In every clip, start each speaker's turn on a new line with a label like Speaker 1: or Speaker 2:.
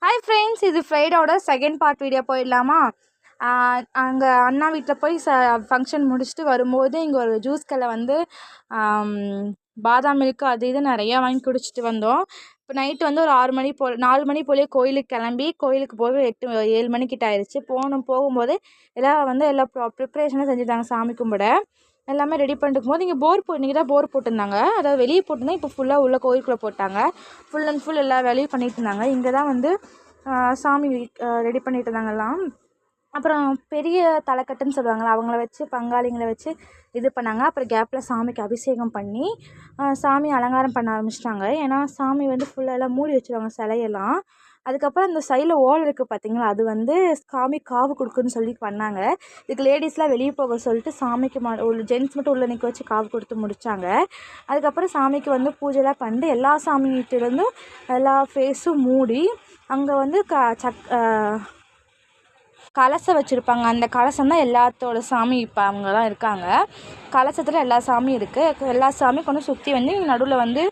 Speaker 1: Hi friends, இது ஃப்ரைடோட second part video போயிடலாமா? அங்கே அண்ணா வீட்டில் போய் ஃபங்க்ஷன் முடிச்சுட்டு வரும்போது இங்கே ஒரு ஜூஸ் கடை வந்து பாதாம் மில்க் அது இது நிறையா வாங்கி குடிச்சிட்டு வந்தோம். இப்போ நைட்டு வந்து ஒரு 6 மணி போல் 4 மணி போலே கோயிலுக்கு கிளம்பி கோயிலுக்கு போக 7 மணிக்கிட்ட ஆயிடுச்சு. போகும்போது எல்லா ப்ரிப்ரேஷனும் செஞ்சுட்டாங்க சாமி கும்பிட. எல்லாமே ரெடி பண்ணிட்டு போது இங்கே இன்றைக்கி தான் போர் போட்டிருந்தாங்க. அதாவது வெளியே போட்டிருந்தா இப்போ ஃபுல்லாக உள்ள கோயிலுக்குள்ளே போட்டாங்க. ஃபுல் அண்ட் ஃபுல் எல்லா வேலையும் பண்ணிகிட்டு இருந்தாங்க. இங்கே தான் வந்து சாமி ரெடி பண்ணிட்டு இருந்தாங்கலாம். அப்புறம் பெரிய தலைக்கட்டுன்னு சொல்லுவாங்கள்ல, அவங்கள வச்சு பங்காளிங்களை வச்சு இது பண்ணாங்க. அப்புறம் கேப்பில் சாமிக்கு அபிஷேகம் பண்ணி சாமி அலங்காரம் பண்ண ஆரம்பிச்சிட்டாங்க. ஏன்னா சாமி வந்து ஃபுல்லாக எல்லாம் மூடி வச்சுருவாங்க சிலையெல்லாம். அதுக்கப்புறம் அந்த சைடில் ஓலை இருக்குது பார்த்திங்களா, அது வந்து சாமி காவு கொடுக்குன்னு சொல்லி பண்ணாங்க. இதுக்கு லேடிஸ்லாம் வெளியே போக சொல்லிட்டு சாமிக்கு ஒரு ஜென்ட்ஸ் மட்டும் உள்ள நிற்க வச்சு காவு கொடுத்து முடித்தாங்க. அதுக்கப்புறம் சாமிக்கு வந்து பூஜைலாம் பண்ணிட்டு எல்லா சாமிகிட்டேருந்தும் எல்லா ஃபேஸும் மூடி அங்கே வந்து கலசம் வச்சுருப்பாங்க. அந்த கலசம் தான் எல்லாத்தோட சாமி. இப்போ அவங்க தான் இருக்காங்க. கலசத்தில் எல்லா சாமியும் இருக்குது. எல்லா சாமியும் கொண்டு சுற்றி வந்து நடுவில் வந்து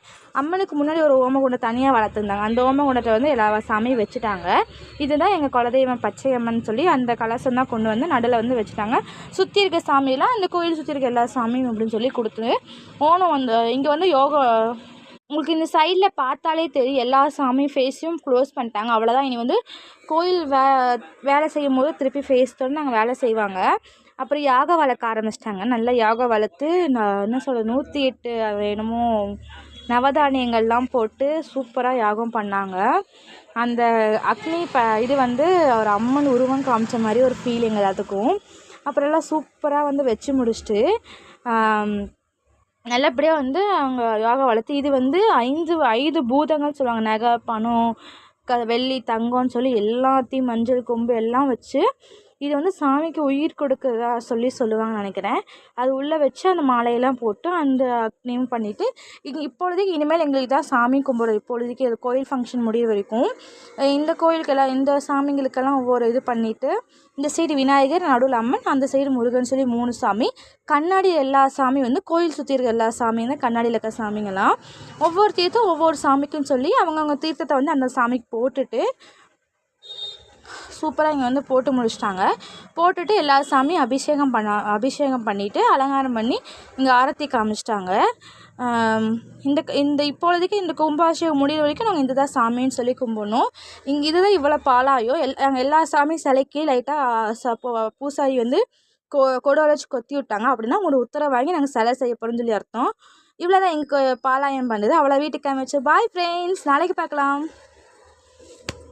Speaker 1: அம்மனுக்கு முன்னாடி ஒரு ஓமகுண்டம் தனியாக வளர்த்துருந்தாங்க. அந்த ஓமகுண்டத்தை வந்து எல்லா சாமியும் வச்சுட்டாங்க. இதுதான் எங்கள் குலதெய்வம் பச்சையம்மன் சொல்லி அந்த கலசம் தான் கொண்டு வந்து நடுவில் வந்து வச்சுட்டாங்க. சுற்றி இருக்க சாமியெல்லாம் இந்த கோயில் சுற்றி இருக்க எல்லா சாமியும் அப்படின்னு சொல்லி கொடுத்து ஓணம் வந்து இங்கே வந்து யோகா உங்களுக்கு இந்த சைடில் பார்த்தாலே தெரியும். எல்லா சாமி ஃபேஸையும் க்ளோஸ் பண்ணிட்டாங்க. அவ்வளோதான். இனி வந்து கோயில் வேலை செய்யும் போது திருப்பி ஃபேஸ் திறந்து நாங்கள் வேலை செய்வாங்க. அப்புறம் யாகம் வளர்க்க ஆரம்பிச்சிட்டாங்க. நல்லா யாகம் வளர்த்து என்ன சொல்ல 108 என்னமோ நவதானியங்கள்லாம் போட்டு சூப்பராக யாகம் பண்ணாங்க. அந்த அக்னி இது வந்து ஒரு அம்மன் உருவம் காமிச்ச மாதிரி ஒரு ஃபீலிங் எல்லாத்துக்கும். அப்புறம் எல்லாம் சூப்பராக வந்து வச்சு முடிச்சுட்டு நல்லபடியாக வந்து அவங்க யோகா வளர்த்து இது வந்து 5 பூதங்கள் சொல்லுவாங்க. நகை, பணம், வெள்ளி, தங்கம்னு சொல்லி எல்லாத்தையும் மஞ்சள் கொம்பு எல்லாம் வச்சு இது வந்து சாமிக்கு உயிர் கொடுக்குறதா சொல்லுவாங்கன்னு நினைக்கிறேன். அது உள்ளே வச்சு அந்த மாலையெல்லாம் போட்டு அந்த அக்னியும் பண்ணிவிட்டு இப்பொழுதுக்கு இனிமேல் எங்களுக்கு தான் சாமி கும்பிடுறது. இப்பொழுதுக்கு அது கோயில் ஃபங்க்ஷன் முடிய வரைக்கும் இந்த கோயிலுக்கெல்லாம் இந்த சாமிங்களுக்கெல்லாம் ஒவ்வொரு இது பண்ணிவிட்டு இந்த சைடு விநாயகர், நடுவில் அம்மன், அந்த சைடு முருகன் சொல்லி 3 சாமி. கண்ணாடி எல்லா சாமி வந்து கோயில் சுற்றி இருக்க எல்லா சாமியும் தான் கண்ணாடியில் இருக்க சாமிங்கெல்லாம். ஒவ்வொரு தீர்த்தம் ஒவ்வொரு சாமிக்குன்னு சொல்லி அவங்கவுங்க தீர்த்தத்தை வந்து அந்த சாமிக்கு போட்டுட்டு சூப்பராக இங்கே வந்து போட்டு முடிச்சிட்டாங்க. போட்டுட்டு எல்லா சாமியும் அபிஷேகம் பண்ணிவிட்டு அலங்காரம் பண்ணி இங்கே ஆரத்தி காமிச்சிட்டாங்க. இந்த இப்பொழுதுக்கு இந்த கும்பாபிஷேகம் முடிகிற வரைக்கும் நாங்கள் இந்த தான் சாமின்னு சொல்லி கும்பிடணும். இங்கே இதுதான் இவ்வளோ பாலாயும் எல்லா சாமி சிலைக்கு லைட்டாக பூசாரி வந்து கொடை வச்சு கொத்தி விட்டாங்க. அப்படின்னா உங்களுக்கு உத்தரவு வாங்கி நாங்கள் சிலை செய்யப்படும் சொல்லி அர்த்தம். இவ்வளோ தான் எங்களுக்கு பாலாயம் பண்ணுது. அவ்வளோ வீட்டுக்கு காமிச்சு. பாய் ஃப்ரெண்ட்ஸ், நாளைக்கு பார்க்கலாம்.